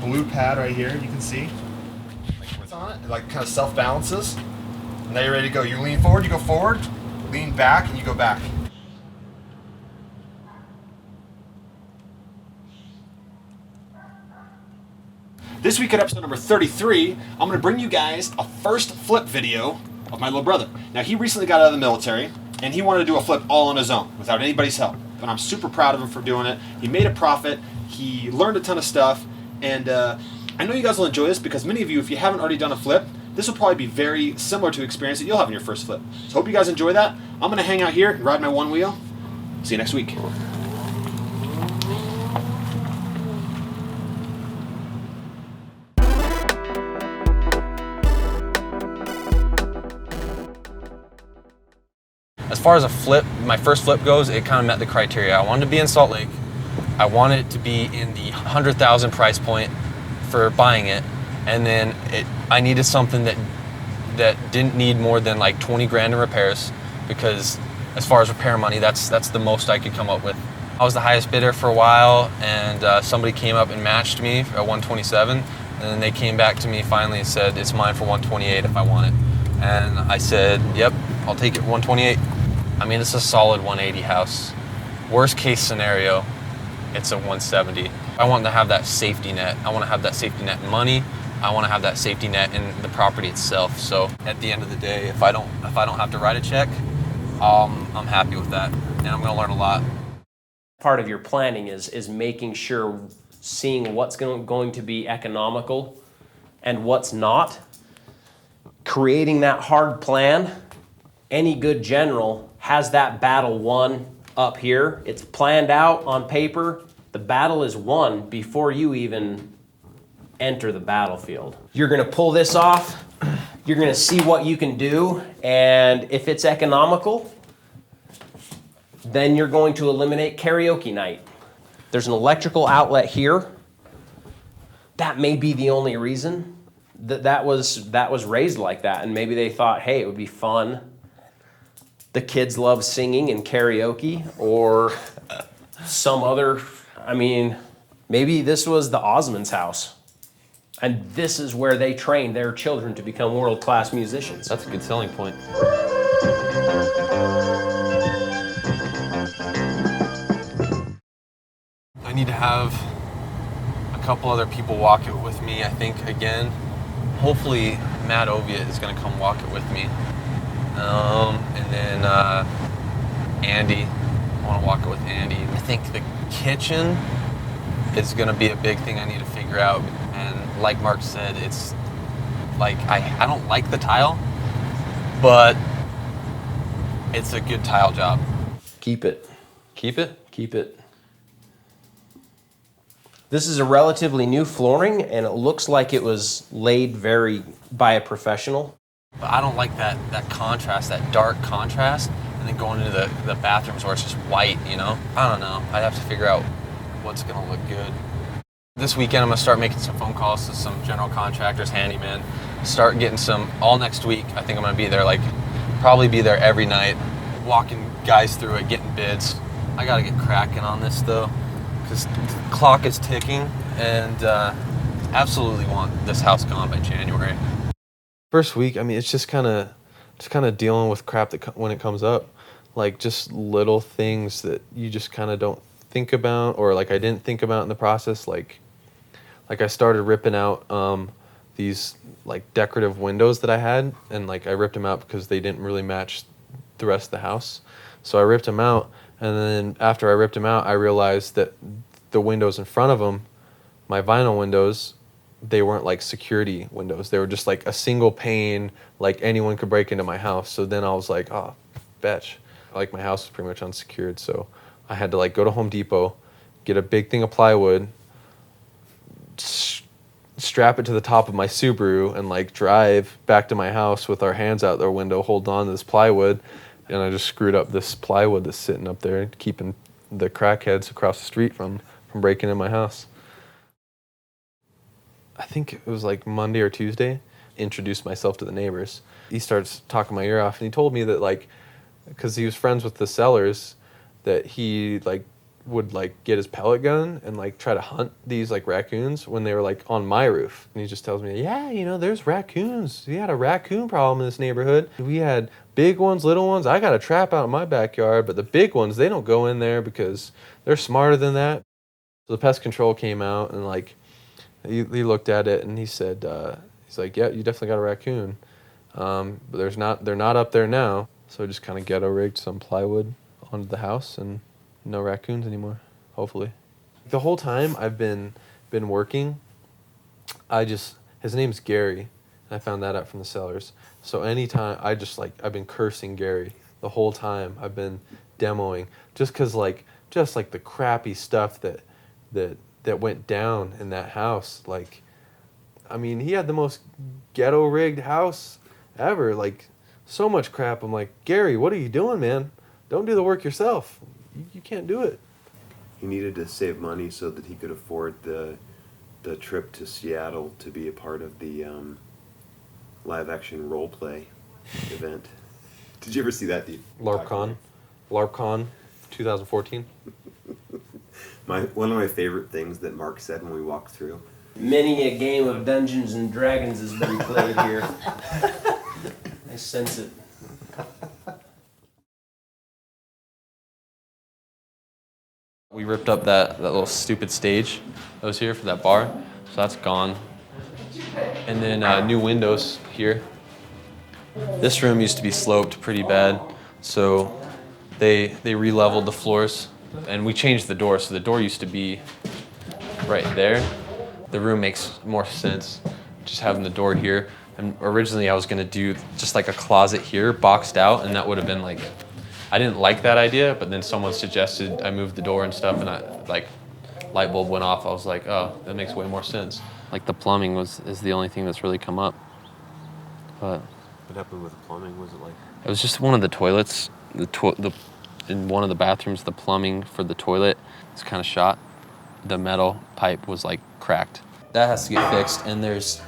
blue pad right here, you can see. Like what's on it, it like kind of self-balances. Now you're ready to go. You lean forward, you go forward, lean back, and you go back. This week at episode number 33, I'm going to bring you guys a first flip video of my little brother. Now, he recently got out of the military, and he wanted to do a flip all on his own, without anybody's help. And I'm super proud of him for doing it. He made a profit, he learned a ton of stuff, and I know you guys will enjoy this because many of you, if you haven't already done a flip, this will probably be very similar to the experience that you'll have in your first flip. So hope you guys enjoy that. I'm going to hang out here and ride my one wheel. See you next week. As far as a flip, my first flip goes, it kind of met the criteria. I wanted to be in Salt Lake. I wanted it to be in the 100,000 price point for buying it. And then I needed something that didn't need more than like 20 grand in repairs, because as far as repair money, that's the most I could come up with. I was the highest bidder for a while, and somebody came up and matched me at 127. And then they came back to me finally and said, it's mine for 128 if I want it. And I said, yep, I'll take it 128. I mean, it's a solid 180 house. Worst case scenario, it's a 170. I want to have that safety net. I want to have that safety net in money. I want to have that safety net in the property itself. So at the end of the day, if I don't have to write a check, I'm happy with that, and I'm going to learn a lot. Part of your planning is making sure, seeing what's going to be economical and what's not. Creating that hard plan. Any good general has that battle won up here. It's planned out on paper. The battle is won before you even enter the battlefield. You're gonna pull this off. You're gonna see what you can do. And if it's economical, then you're going to eliminate karaoke night. There's an electrical outlet here. That may be the only reason that was raised like that. And maybe they thought, hey, it would be fun. The kids love singing and karaoke, or some other, maybe this was the Osmonds' house. And this is where they train their children to become world-class musicians. That's a good selling point. I need to have a couple other people walk it with me, I think, again. Hopefully, Matt Oviatt is going to come walk it with me. And then Andy, I want to walk it with Andy. I think the kitchen is going to be a big thing I need to figure out. And like Mark said, it's like, I don't like the tile, but it's a good tile job. Keep it. Keep it? Keep it. This is a relatively new flooring, and it looks like it was laid by a professional. But I don't like that contrast, that dark contrast, and then going into the bathrooms where it's just white, you know? I don't know. I'd have to figure out what's going to look good. This weekend, I'm going to start making some phone calls to some general contractors, handyman. Start getting some, all next week, I think I'm going to be there, probably be there every night, walking guys through it, getting bids. I got to get cracking on this, though, because the clock is ticking, and absolutely want this house gone by January. First week, it's just kind of dealing with crap that when it comes up, like just little things that you just kind of don't think about, or like I didn't think about in the process. Like I started ripping out these like decorative windows that I had, and like I ripped them out because they didn't really match the rest of the house. So I ripped them out, and then after I ripped them out, I realized that the windows in front of them, my vinyl windows, they weren't like security windows. They were just like a single pane, like anyone could break into my house. So then I was like, oh, betch. Like my house was pretty much unsecured. So I had to like go to Home Depot, get a big thing of plywood, strap it to the top of my Subaru, and like drive back to my house with our hands out their window, holding on to this plywood. And I just screwed up this plywood that's sitting up there, keeping the crackheads across the street from breaking in my house. I think it was like Monday or Tuesday, introduced myself to the neighbors. He starts talking my ear off, and he told me that, like, because he was friends with the sellers, that he, like, would like get his pellet gun and like try to hunt these like raccoons when they were like on my roof. And he just tells me, yeah, you know, there's raccoons. We had a raccoon problem in this neighborhood. We had big ones, little ones. I got a trap out in my backyard, but the big ones, they don't go in there because they're smarter than that. So the pest control came out and like he looked at it and he said, he's like, yeah, you definitely got a raccoon. But they're not up there now. So just kind of ghetto rigged some plywood onto the house and no raccoons anymore, hopefully. The whole time I've been working, his name's Gary. I found that out from the sellers. So anytime I've been cursing Gary the whole time I've been demoing, just the crappy stuff that went down in that house. Like, I mean, he had the most ghetto rigged house ever. Like, so much crap. I'm like, Gary, what are you doing, man? Don't do the work yourself. You can't do it. He needed to save money so that he could afford the trip to Seattle to be a part of the live action role play event. Did you ever see that? LARPCon 2014. One of my favorite things that Mark said when we walked through. Many a game of Dungeons and Dragons has been played here. I sense it. We ripped up that little stupid stage that was here for that bar, so that's gone. And then new windows here. This room used to be sloped pretty bad, so they re-leveled the floors, and we changed the door. So the door used to be right there. The room makes more sense just having the door here. And originally I was gonna do just like a closet here, boxed out, and that would have been like, I didn't like that idea, but then someone suggested I move the door and stuff, and light bulb went off. I was like, oh, that makes way more sense. Like the plumbing is the only thing that's really come up. But What happened with the plumbing? Was it like? it was just one of the toilets, in one of the bathrooms, the plumbing for the toilet is kind of shot. The metal pipe was like cracked. That has to get fixed, and there's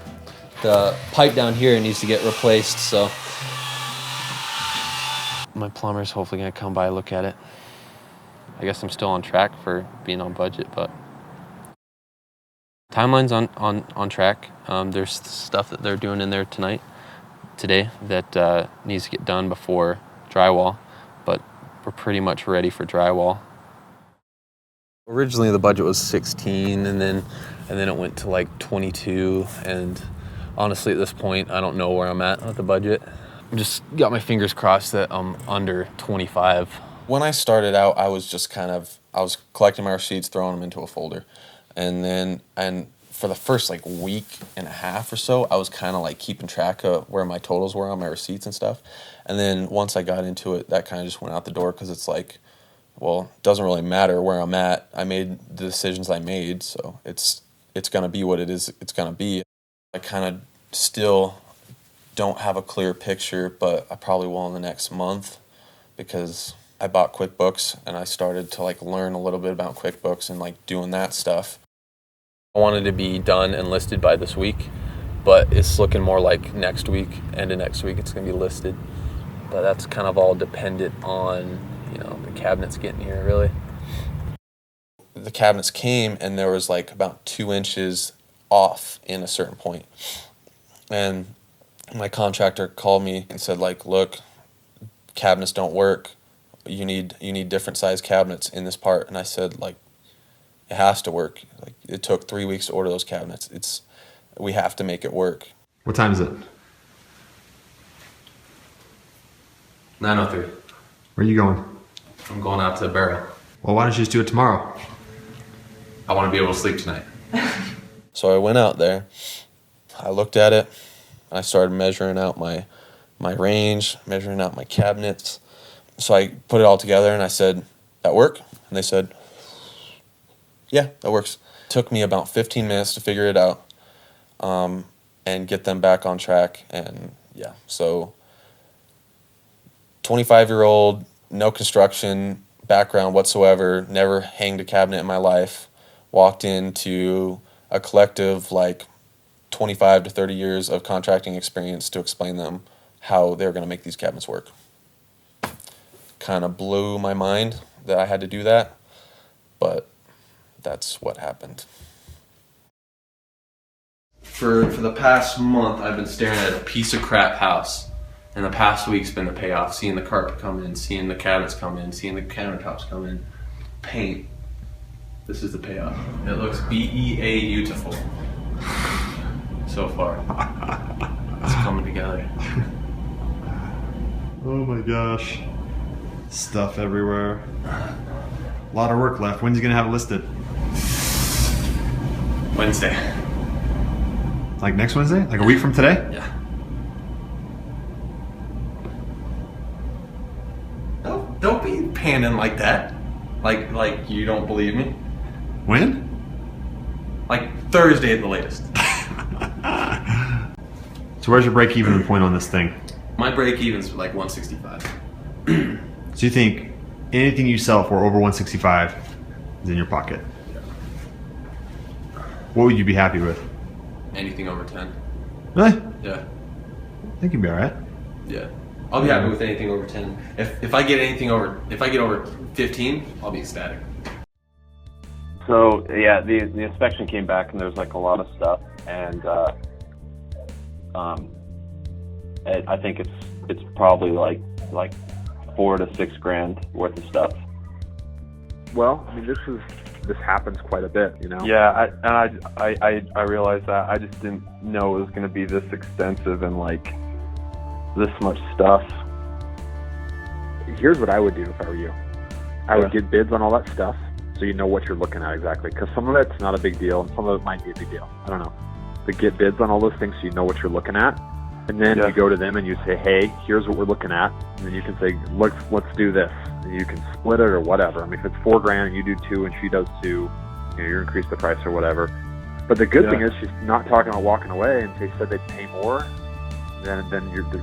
the pipe down here needs to get replaced, so my plumber's hopefully gonna come by, look at it. I guess I'm still on track for being on budget, but timeline's on track. There's stuff that they're doing in there today that needs to get done before drywall, but we're pretty much ready for drywall. Originally the budget was 16, and then it went to like 22, and honestly at this point I don't know where I'm at with the budget. I just got my fingers crossed that I'm under 25. When I started out, I was collecting my receipts, throwing them into a folder, and for the first like week and a half or so, I was kind of like keeping track of where my totals were on my receipts and stuff. And then once I got into it, that kind of just went out the door, because it's like, well, it doesn't really matter where I'm at. I made the decisions I made, so it's gonna be what it is. It's gonna be. I kind of still don't have a clear picture, but I probably will in the next month, because I bought QuickBooks and I started to like learn a little bit about QuickBooks and like doing that stuff. I wanted to be done and listed by this week, but it's looking more like next week, end of next week it's gonna be listed. But that's kind of all dependent on, the cabinets getting here, really. The cabinets came and there was like about 2 inches off in a certain point. And my contractor called me and said, like, look, cabinets don't work. You need different size cabinets in this part. And I said, like, it has to work. Like, it took 3 weeks to order those cabinets. We have to make it work. What time is it? 9:03. Where are you going? I'm going out to the barrel. Well, why don't you just do it tomorrow? I want to be able to sleep tonight. So I went out there, I looked at it, and I started measuring out my range, measuring out my cabinets. So I put it all together and I said, that work? And they said, yeah, that works. It took me about 15 minutes to figure it out and get them back on track. And yeah, so 25-year-old, no construction background whatsoever, never hanged a cabinet in my life, walked into a collective like 25 to 30 years of contracting experience to explain them how they're going to make these cabinets work. Kind of blew my mind that I had to do that, but that's what happened. For the past month, I've been staring at a piece of crap house. And the past week's been the payoff. Seeing the carpet come in, seeing the cabinets come in, seeing the countertops come in. Paint. This is the payoff. It looks beautiful. So far. It's coming together. Oh my gosh. Stuff everywhere. A lot of work left. When's he gonna have it listed? Wednesday. Like next Wednesday? Like a week from today? Yeah. Don't be panning like that. Like you don't believe me. When? Like Thursday at the latest. So where's your break-even point on this thing? My break even's like 165. So you think anything you sell for over 165 is in your pocket? What would you be happy with? Anything over 10. Really? Yeah. I think you'd be all right. Yeah. I'll be happy with anything over 10. If I get over 15, I'll be ecstatic. So yeah, the inspection came back and there's like a lot of stuff, and I think it's probably like $4 to $6 grand worth of stuff. Well, I mean, this happens quite a bit, you know. Yeah, I realized that. I just didn't know it was going to be this extensive and like this much stuff. Here's what I would do if I were you. I would get bids on all that stuff so you know what you're looking at exactly. Because some of it's not a big deal and some of it might be a big deal. I don't know. But get bids on all those things so you know what you're looking at. And then you go to them and you say, hey, here's what we're looking at. And then you can say, let's do this. And you can split it or whatever. I mean, if it's $4 grand and you do 2 and she does 2, you know, you increase the price or whatever. But the good thing is she's not talking about walking away, and they said they'd pay more than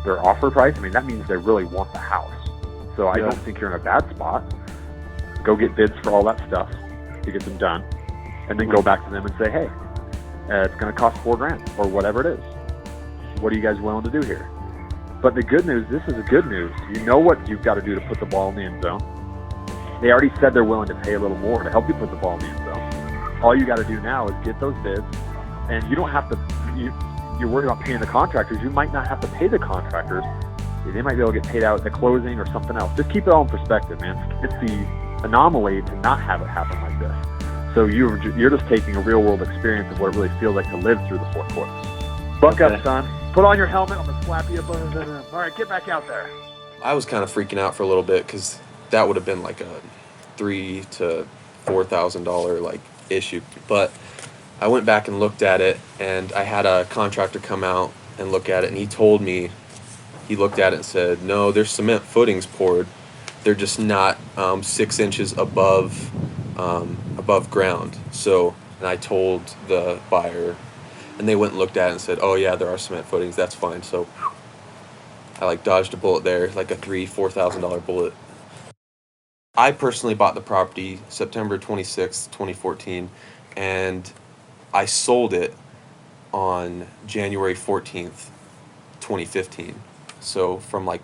their offer price. I mean, that means they really want the house. So I don't think you're in a bad spot. Go get bids for all that stuff to get them done. And then go back to them and say, hey, it's going to cost $4 grand or whatever it is. What are you guys willing to do here? But the good news, this is the good news. You know what you've got to do to put the ball in the end zone. They already said they're willing to pay a little more to help you put the ball in the end zone. All you got to do now is get those bids, and you don't have to. You're worried about paying the contractors. You might not have to pay the contractors. They might be able to get paid out at the closing or something else. Just keep it all in perspective, man. It's the anomaly to not have it happen like this. So you're just taking a real world experience of what it really feels like to live through the fourth quarter. Buck up, son. Put on your helmet. I'm gonna slap you up. All right, get back out there. I was kind of freaking out for a little bit because that would have been like a $3,000 to $4,000 like issue. But I went back and looked at it, and I had a contractor come out and look at it, and he told me, he looked at it and said, no, there's cement footings poured. They're just not 6 inches above ground. So, and I told the buyer, and they went and looked at it and said, oh yeah, there are cement footings, that's fine. So I like dodged a bullet there, like a $4,000 bullet. I personally bought the property September 26th, 2014, and I sold it on January 14th, 2015. So from like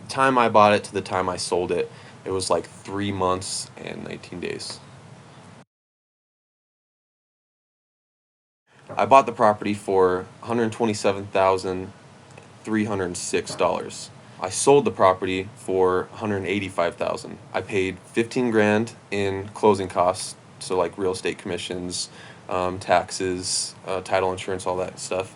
time I bought it to the time I sold it, it was like 3 months and 19 days. I bought the property for $127,306. I sold the property for $185,000. I paid 15 grand in closing costs, so like real estate commissions, taxes, title insurance, all that stuff.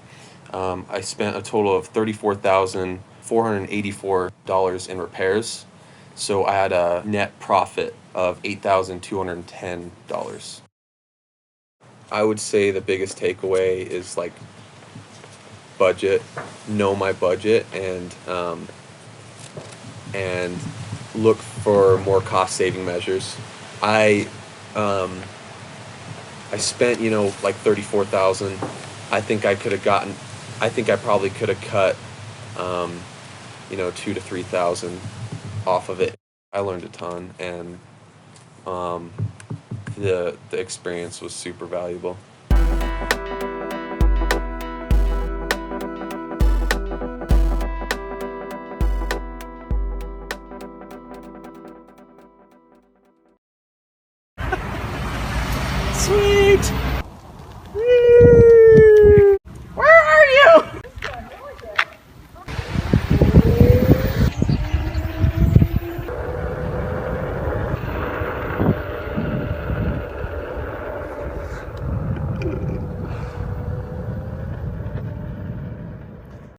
I spent a total of $34,484 in repairs, so I had a net profit of $8,210. I would say the biggest takeaway is like budget, know my budget, and look for more cost saving measures. I spent, like $34,000. I think I probably could have cut, $2,000 to $3,000 off of it. I learned a ton, and the experience was super valuable. Sweet.